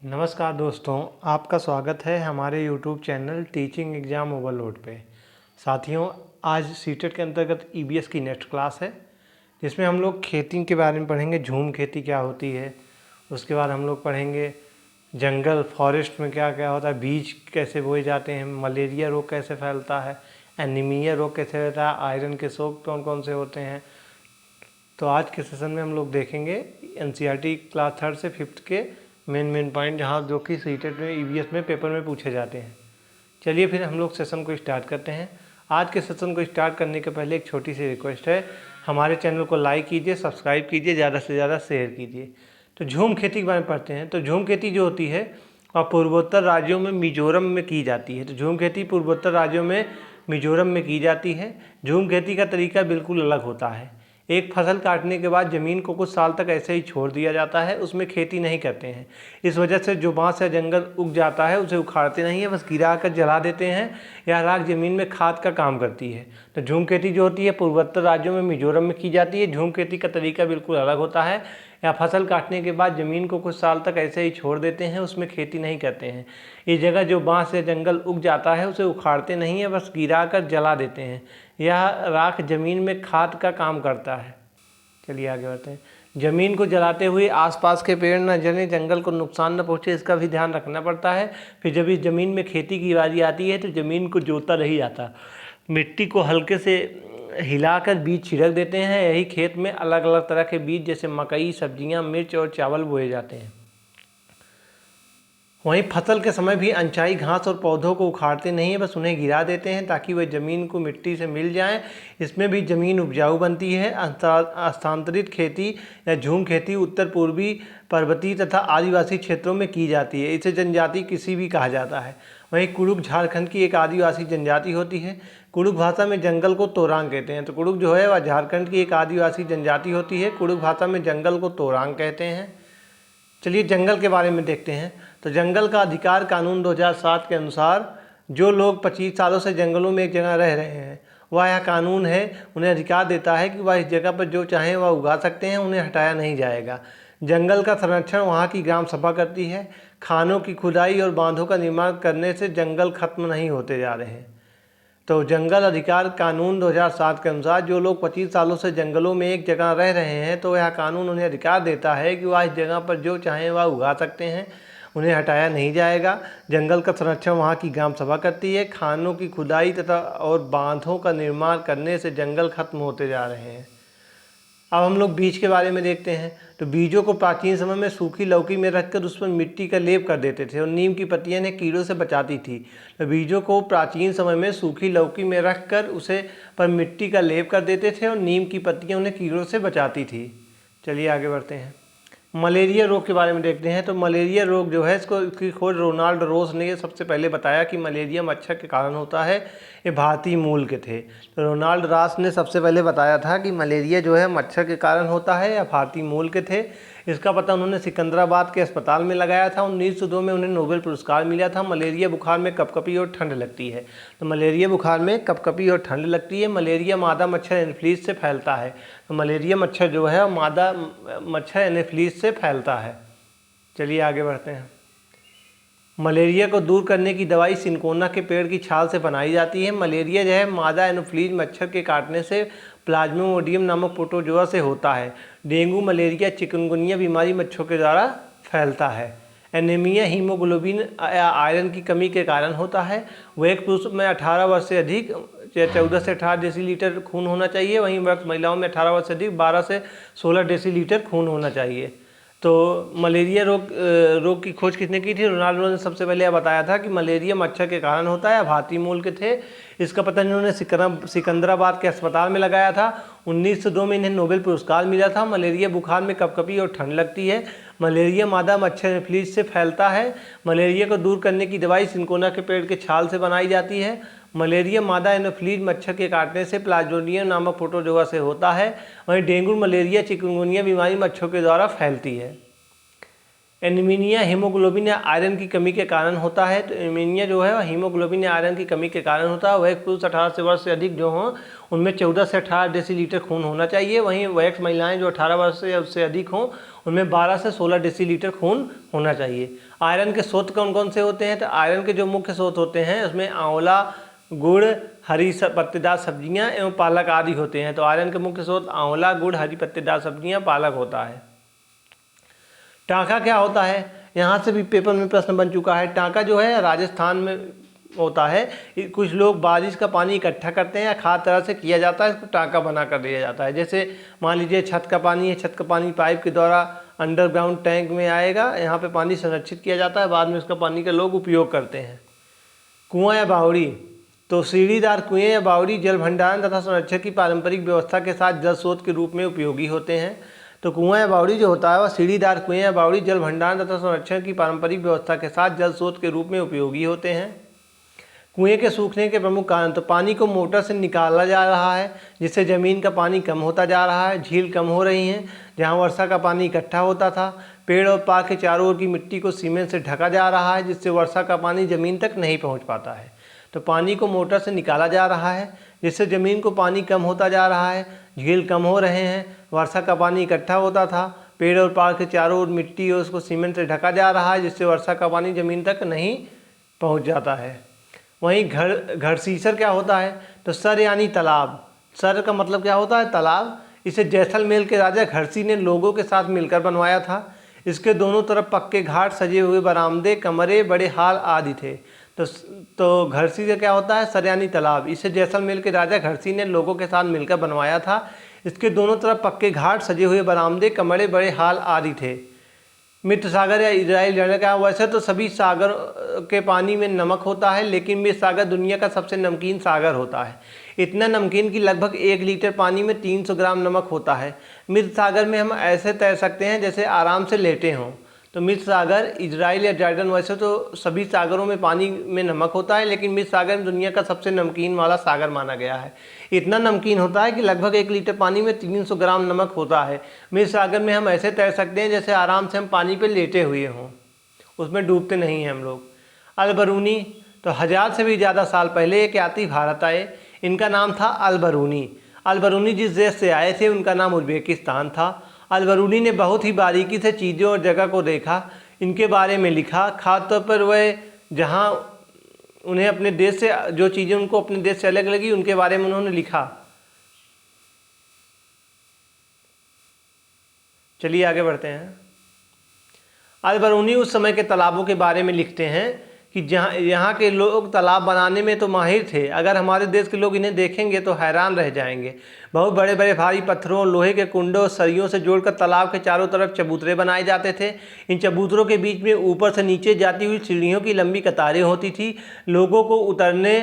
नमस्कार दोस्तों, आपका स्वागत है हमारे YouTube channel teaching exam overload पे। साथियों, आज सीटेट के अंतर्गत ईबीएस की नेक्स्ट क्लास है, जिसमें हम लोग खेती के बारे में पढ़ेंगे। झूम खेती क्या होती है, उसके बाद हम लोग पढ़ेंगे जंगल फॉरेस्ट में क्या क्या होता है, बीज कैसे बोए जाते हैं, मलेरिया रोग कैसे फैलता है, एनीमिया रोग कैसे रहता है, आयरन के स्रोत कौन कौन से होते हैं। तो आज के सेशन में हम लोग देखेंगे एनसीईआरटी क्लास 3rd से 5th के मेन पॉइंट, जहाँ जो कि सीटेट में ईबीएस में पेपर में पूछे जाते हैं। चलिए फिर हम लोग सेशन को स्टार्ट करते हैं। आज के सेशन को स्टार्ट करने के पहले एक छोटी सी रिक्वेस्ट है, हमारे चैनल को लाइक कीजिए, सब्सक्राइब कीजिए, ज़्यादा से ज़्यादा शेयर कीजिए। तो झूम खेती के बारे में पढ़ते हैं। तो झूम खेती जो होती है वह पूर्वोत्तर राज्यों में मिजोरम में की जाती है। तो झूम खेती पूर्वोत्तर राज्यों में मिजोरम में की जाती है। झूम खेती का तरीका बिल्कुल अलग होता है। एक फसल काटने के बाद ज़मीन को कुछ साल तक ऐसे ही छोड़ दिया जाता है, उसमें खेती नहीं करते हैं। इस वजह से जो बांस या जंगल उग जाता है उसे उखाड़ते नहीं है, बस गिरा कर जला देते हैं। यह राख ज़मीन में खाद का काम करती है। तो झूम खेती जो होती है पूर्वोत्तर राज्यों में मिजोरम में की जाती है। झूम खेती का तरीका बिल्कुल अलग होता है। या फसल काटने के बाद ज़मीन को कुछ साल तक ऐसे ही छोड़ देते हैं, उसमें खेती नहीं करते हैं। इस जगह जो बांस या जंगल उग जाता है उसे उखाड़ते नहीं है, बस गिरा कर जला देते हैं। यह राख ज़मीन में खाद का काम करता है। चलिए आगे बढ़ते हैं। ज़मीन को जलाते हुए आसपास के पेड़ न जलें, जंगल को नुकसान न पहुँचे, इसका भी ध्यान रखना पड़ता है। फिर जब इस ज़मीन में खेती की बारी आती है तो ज़मीन को जोता नहीं जाता, मिट्टी को हल्के से हिलाकर बीज छिड़क देते हैं। यही खेत में अलग अलग तरह के बीज जैसे मकई, सब्जियां, मिर्च और चावल बोए जाते हैं। वहीं फसल के समय भी अनचाही घास और पौधों को उखाड़ते नहीं है, बस उन्हें गिरा देते हैं ताकि वह ज़मीन को मिट्टी से मिल जाए। इसमें भी ज़मीन उपजाऊ बनती है। स्थानांतरित खेती या झूम खेती उत्तर पूर्वी, पर्वतीय तथा आदिवासी क्षेत्रों में की जाती है। इसे जनजाति कृषि भी कहा जाता है। वहीं कुड़ुक झारखंड की एक आदिवासी जनजाति होती है। कुड़ुक भाषा में जंगल को तोरांग कहते हैं। तो कुड़ुक जो है वह झारखंड की एक आदिवासी जनजाति होती है। कुड़ुक भाषा में जंगल को तोरांग कहते हैं। चलिए जंगल के बारे में देखते हैं। तो जंगल का अधिकार कानून 2007 के अनुसार जो लोग 25 सालों से जंगलों में एक जगह रह रहे हैं, वह यह कानून है उन्हें अधिकार देता है कि वह इस जगह पर जो चाहें वह उगा सकते हैं, उन्हें हटाया नहीं जाएगा। जंगल का संरक्षण वहाँ की ग्राम सभा करती है। खानों की खुदाई और बांधों का निर्माण करने से जंगल खत्म नहीं होते जा रहे हैं। तो जंगल अधिकार कानून 2007 के अनुसार जो लोग 25 सालों से जंगलों में एक जगह रह रहे हैं, तो यह कानून उन्हें अधिकार देता है कि वह इस जगह पर जो चाहें वह उगा सकते हैं, उन्हें हटाया नहीं जाएगा। जंगल का संरक्षण वहाँ की ग्राम सभा करती है। खानों की खुदाई तथा और बांधों का निर्माण करने से जंगल खत्म होते जा रहे हैं। अब हम लोग बीज के बारे में देखते हैं। तो बीजों को प्राचीन समय में सूखी लौकी में रखकर उस पर मिट्टी का लेप कर देते थे और नीम की पत्तियां इन्हें कीड़ों से बचाती थी। तो बीजों को प्राचीन समय में सूखी लौकी में रखकर उसे पर मिट्टी का लेप कर देते थे और नीम की पत्तियां उन्हें कीड़ों से बचाती थी। चलिए आगे बढ़ते हैं। मलेरिया रोग के बारे में देखते हैं। तो मलेरिया रोग जो है इसकी खोज रोनाल्ड रोस ने सबसे पहले बताया कि मलेरिया मच्छर के कारण होता है। ये भारतीय मूल के थे। तो रोनाल्ड रास ने सबसे पहले बताया था कि मलेरिया जो है मच्छर के कारण होता है, या भारतीय मूल के थे। इसका पता उन्होंने सिकंदराबाद के अस्पताल में लगाया था। 1902 में उन्हें नोबेल पुरस्कार मिला था। मलेरिया बुखार में कपकपी और ठंड लगती है। तो मलेरिया बुखार में कपकपी और ठंड लगती है। मलेरिया मादा मच्छर एनोफिलीज से फैलता है। तो मलेरिया मच्छर जो है मादा मच्छर एनोफिलीज से फैलता है। चलिए आगे बढ़ते हैं। मलेरिया को दूर करने की दवाई सिनकोना के पेड़ की छाल से बनाई जाती है। मलेरिया जो है मादा एनोफिलीज मच्छर के काटने से प्लाज्मोडियम नामक प्रोटोजोआ से होता है। डेंगू, मलेरिया, चिकनगुनिया बीमारी मच्छरों के द्वारा फैलता है। एनीमिया हीमोग्लोबिन या आयरन की कमी के कारण होता है। वह एक पुरुष में 18 वर्ष से अधिक 14 से 18 डेसीलीटर खून होना चाहिए। वहीं मर्द महिलाओं में 18 वर्ष से अधिक 12 से 16 डेसीलीटर खून होना चाहिए। तो मलेरिया रोग की खोज किसने की थी? रोनाल्डो ने सबसे पहले यह बताया था कि मलेरिया मच्छर के कारण होता है। भारतीय मूल के थे। इसका पता इन्होंने सिकंदराबाद के अस्पताल में लगाया था। 1902 में इन्हें नोबेल पुरस्कार मिला था। मलेरिया बुखार में कपकपी और ठंड लगती है। मलेरिया मादा मच्छर एनोफिलीज से फैलता है। मलेरिया को दूर करने की दवाई सिनकोना के पेड़ के छाल से बनाई जाती है। मलेरिया मादा एनोफिलीज मच्छर के काटने से प्लाज्मोडियम नामक प्रोटोजोआ से होता है। वहीं डेंगू, मलेरिया, चिकनगुनिया बीमारी मच्छरों के द्वारा फैलती है। एनीमिया हीमोग्लोबिन या आयरन की कमी के कारण होता है। तो एनीमिया जो है वह हीमोग्लोबिन या आयरन की कमी के कारण होता है। वह एक पुरुष 18 वर्ष से अधिक जो हों उनमें 14 से 18 डेसीलीटर खून होना चाहिए। वहीं वयस्क महिलाएं जो 18 वर्ष से उससे अधिक हों उनमें 12 से 16 डेसीलीटर खून होना चाहिए। आयरन के स्रोत कौन कौन से होते हैं? तो आयरन के जो मुख्य स्रोत होते हैं उसमें आंवला, गुड़, हरी पत्तेदार सब्जियां एवं पालक आदि होते हैं। तो आयरन के मुख्य स्रोत आंवला, गुड़, हरी पत्तेदार सब्जियां, पालक होता है। टांका क्या होता है? यहाँ से भी पेपर में प्रश्न बन चुका है। टांका जो है राजस्थान में होता है। कुछ लोग बारिश का पानी इकट्ठा करते हैं या खाद तरह से किया जाता है, इसको टांका बना कर दिया जाता है। जैसे मान लीजिए छत का पानी है, छत का पानी पाइप के द्वारा अंडरग्राउंड टैंक में आएगा, यहाँ पे पानी संरक्षित किया जाता है, बाद में उसका पानी का लोग उपयोग करते हैं। कुआं या बावड़ी, तो सीढ़ीदार कुएं या बावड़ी जल भंडारण तथा संरक्षण की पारंपरिक व्यवस्था के साथ जल स्रोत के रूप में उपयोगी होते हैं। तो कुआं या बावड़ी जो होता है वह सीढ़ीदार कुएं या बावड़ी जल भंडारण तथा संरक्षण की पारंपरिक व्यवस्था के साथ जल स्रोत के रूप में उपयोगी होते हैं। कुएं के सूखने के प्रमुख कारण, तो पानी को मोटर से निकाला जा रहा है जिससे ज़मीन का पानी कम होता जा रहा है, झील कम हो रही हैं जहां वर्षा का पानी इकट्ठा होता था, पेड़ और पार्क के चारों ओर की मिट्टी को सीमेंट से ढका जा रहा है जिससे वर्षा का पानी ज़मीन तक नहीं पहुंच पाता है। तो पानी को मोटर से निकाला जा रहा है जिससे ज़मीन को पानी कम होता जा रहा है, झील कम हो रहे हैं, वर्षा का पानी इकट्ठा होता था, पेड़ और पार्क के चारों ओर मिट्टी और उसको सीमेंट से ढका जा रहा है जिससे वर्षा का पानी ज़मीन तक नहीं पहुँच जाता है। वहीं घड़सीसर क्या होता है? तो सर यानी तालाब। सर का मतलब क्या होता है? तालाब। इसे जैसलमेर के राजा घड़सी ने लोगों के साथ मिलकर बनवाया था। इसके दोनों तरफ पक्के घाट, सजे हुए बरामदे, कमरे, बड़े हाल आदि थे। तो घड़सी से क्या होता है? सर यानी तालाब। इसे जैसलमेर के राजा घड़सी ने लोगों के साथ मिलकर बनवाया था। इसके दोनों तरफ पक्के घाट, सजे हुए बरामदे, कमरे, बड़े हाल आदि थे। मृत सागर या इजराइल जल का, वैसे तो सभी सागर के पानी में नमक होता है लेकिन मृत सागर दुनिया का सबसे नमकीन सागर होता है। इतना नमकीन कि लगभग 1 लीटर पानी में 300 ग्राम नमक होता है। मृत सागर में हम ऐसे तैर सकते हैं जैसे आराम से लेटे हों। तो मृत सागर, इजराइल या जॉर्डन, वैसे तो सभी सागरों में पानी में नमक होता है लेकिन मृत सागर में दुनिया का सबसे नमकीन वाला सागर माना गया है। इतना नमकीन होता है कि लगभग 1 लीटर पानी में 300 ग्राम नमक होता है। मृत सागर में हम ऐसे तैर सकते हैं जैसे आराम से हम पानी पे लेटे हुए हों, उसमें डूबते नहीं हैं हम लोग। अलबरूनी, तो 1000 से भी ज़्यादा साल पहले एक यात्री भारत आए। इनका नाम था अलबरूनी। अलबरूनी जिस देश से आए थे उनका नाम उज्बेकिस्तान था। अलबरूनी ने बहुत ही बारीकी से चीज़ों और जगह को देखा, इनके बारे में लिखा। खासतौर पर वह जहाँ उन्हें अपने देश से, जो चीज़ें उनको अपने देश से अलग लगी उनके बारे में उन्होंने लिखा। चलिए आगे बढ़ते हैं। अलबरूनी उस समय के तालाबों के बारे में लिखते हैं कि यहाँ के लोग तालाब बनाने में तो माहिर थे। अगर हमारे देश के लोग इन्हें देखेंगे तो हैरान रह जाएंगे। बहुत बड़े बड़े भारी पत्थरों, लोहे के कुंडों, सरियों से जोड़कर तालाब के चारों तरफ चबूतरे बनाए जाते थे। इन चबूतरों के बीच में ऊपर से नीचे जाती हुई सीढ़ियों की लंबी कतारें होती थी। लोगों को उतरने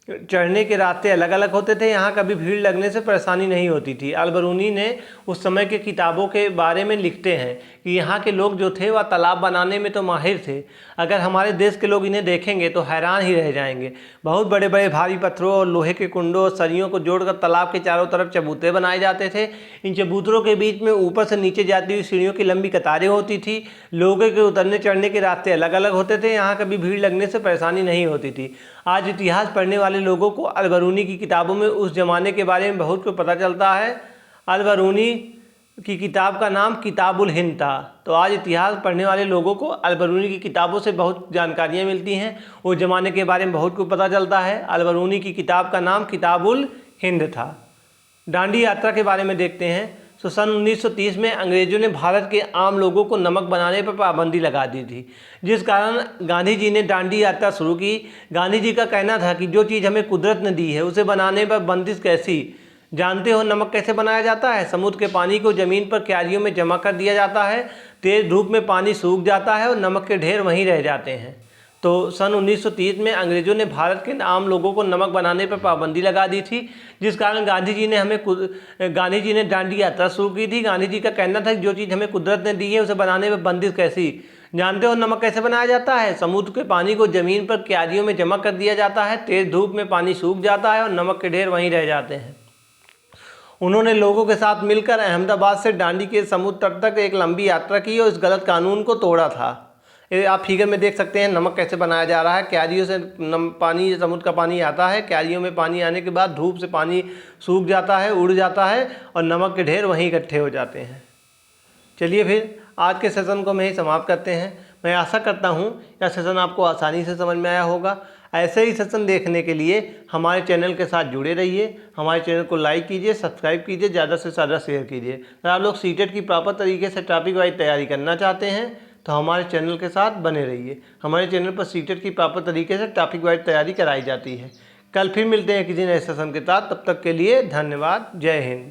चढ़ने के रास्ते अलग अलग होते थे। यहाँ कभी भीड़ लगने से परेशानी नहीं होती थी। अलबरूनी ने उस समय के किताबों के बारे में लिखते हैं कि यहाँ के लोग जो थे वह तालाब बनाने में तो माहिर थे। अगर हमारे देश के लोग इन्हें देखेंगे तो हैरान ही रह जाएंगे। बहुत बड़े बड़े भारी पत्थरों और लोहे के कुंडों और सरियों को जोड़कर तालाब के चारों तरफ चबूतरे बनाए जाते थे। इन चबूतरों के बीच में ऊपर से नीचे जाती हुई सीढ़ियों की लंबी कतारें होती थी। लोगों के उतरने चढ़ने के रास्ते अलग अलग होते थे। यहाँ कभी भीड़ लगने से परेशानी नहीं होती थी। आज इतिहास पढ़ने वाले लोगों को अलबरूनी की किताबों में उस ज़माने के बारे में बहुत कुछ पता चलता है। अलबरूनी की किताब का नाम किताबुल हिंद था। तो आज इतिहास पढ़ने वाले लोगों को अलबरूनी की किताबों से बहुत जानकारियाँ मिलती हैं, उस ज़माने के बारे में बहुत कुछ पता चलता है। अलबरूनी की किताब का नाम किताबुल हिंद था। दांडी यात्रा के बारे में देखते हैं। तो सन 1930 में अंग्रेजों ने भारत के आम लोगों को नमक बनाने पर पाबंदी लगा दी थी, जिस कारण गांधी जी ने दांडी यात्रा शुरू की। गांधी जी का कहना था कि जो चीज़ हमें कुदरत ने दी है उसे बनाने पर बंदिश कैसी। जानते हो नमक कैसे बनाया जाता है? समुद्र के पानी को ज़मीन पर क्यारियों में जमा कर दिया जाता है, तेज़ धूप में पानी सूख जाता है और नमक के ढेर वहीं रह जाते हैं। तो सन 1930 में अंग्रेज़ों ने भारत के आम लोगों को नमक बनाने पर पाबंदी लगा दी थी, जिस कारण गांधी जी ने दांडी यात्रा शुरू की थी। गांधी जी का कहना था कि जो चीज़ हमें कुदरत ने दी है उसे बनाने पर बंदिश कैसी। जानते हो नमक कैसे बनाया जाता है? समुद्र के पानी को ज़मीन पर क्यारियों में जमा कर दिया जाता है, तेज़ धूप में पानी सूख जाता है और नमक के ढेर वहीं रह जाते हैं। उन्होंने लोगों के साथ मिलकर अहमदाबाद से दांडी के समुद्र तट तक एक लंबी यात्रा की और इस गलत कानून को तोड़ा था। आप फिगर में देख सकते हैं नमक कैसे बनाया जा रहा है। क्यारियों से पानी, समुद्र का पानी आता है, क्यारियों में पानी आने के बाद धूप से पानी सूख जाता है, उड़ जाता है और नमक के ढेर वहीं इकट्ठे हो जाते हैं। चलिए फिर आज के सेशन को हम यही समाप्त करते हैं। मैं आशा करता हूँ यह सेशन आपको आसानी से समझ में आया होगा। ऐसे ही सेशन देखने के लिए हमारे चैनल के साथ जुड़े रहिए। हमारे चैनल को लाइक कीजिए, सब्सक्राइब कीजिए, ज़्यादा से ज़्यादा शेयर कीजिए। अगर आप लोग सीटेट की प्रॉपर तरीके से टॉपिक वाइज तैयारी करना चाहते हैं तो हमारे चैनल के साथ बने रहिए। हमारे चैनल पर सीटेट की प्रॉपर तरीके से टॉपिक वाइज तैयारी कराई जाती है। कल फिर मिलते हैं किसी नए सेशन के साथ। तब तक के लिए धन्यवाद। जय हिंद।